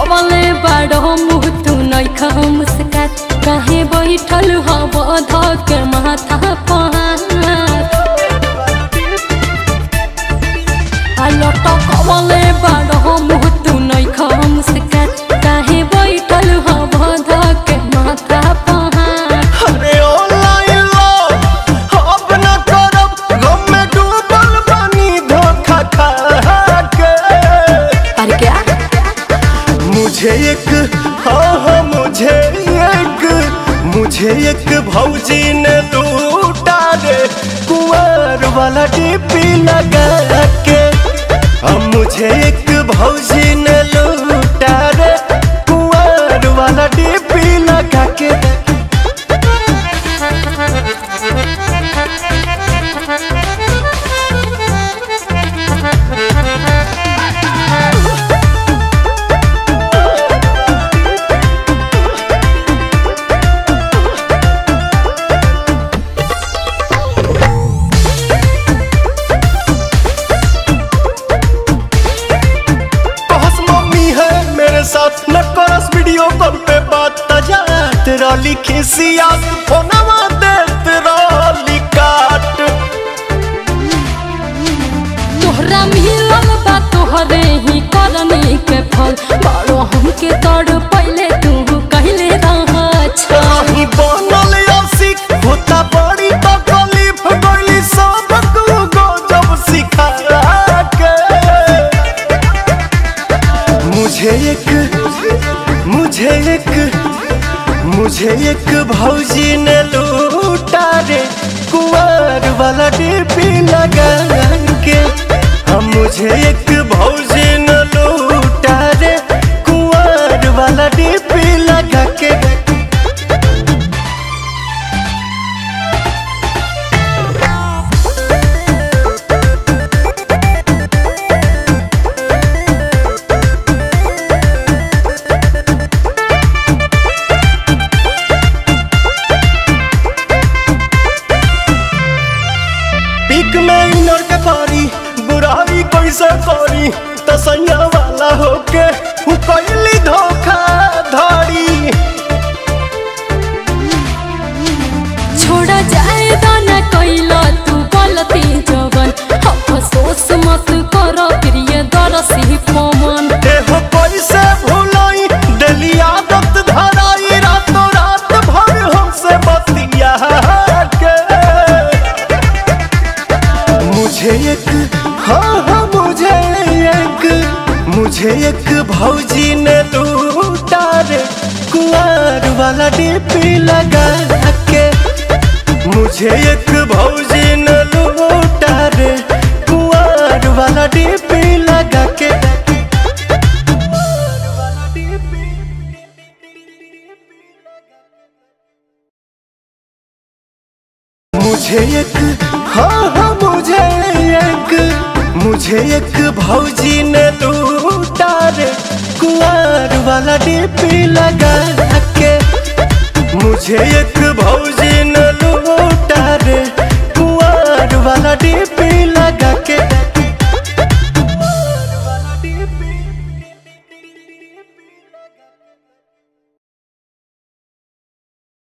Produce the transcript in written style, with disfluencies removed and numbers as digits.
लटकवले बाड़ो मुँह तू नइखा मुस्कात काहे बैठल हवा धक माथा पहाड़ लटकवले बाड़ो मुँह तू नइखा मुस्कात काहे बैठल हवा धक माथा पहाड़। अरे ऑनलाइन लो अब न करब गम में डूबल बानी धोखा खा के। अरे क्या मुझे एक मुझे एक भौजी ने लूटा रे कुंवर वाला डीपी लगा के। अब मुझे एक भौजी ने लूटा रे कुंवर वाला डीपी लगा के। साथ न करस वीडियो कॉल पे बात तजा तेरा लिखी सियात फोनवा दे तेरा लिकाट। तोहरा मिलल बा तोहरे ही करनी के फल बारो हमके तड़ पहले तू कहले रहा छाही बनल आशिक होता बड़ी तकलीफ गइली सबक गो जब सिखा के। मुझे एक भौजी ने लूटा रे कुंवर वाला डीपी लगा के। हम मुझे एक भौजी ने लूटा रे कुंवर वाला डीपी लगा के। बुराई कैसे करी तसैया वाला होके कैली धोखा धड़ी। छोड़ा जाए दाना कैला तू गलती जवन अफसोस मत कर प्रिय दरसी पवन। देहो कैसे भुलाई दिली आदत धराई रातों रात भर हमसे बतिया के। मुझे एक भौजी ने लूटा रे कुंवर वाला डीपी लगा के। मुझे एक भौजी ने लूटा रे कुंवर वाला डीपी लगा के। मुझे एक भौजी ने लूटा रे कुंवर वाला डीपी लगा के। मुझे एक भौजी ने लूटा रे कुंवर वाला डीपी लगा के।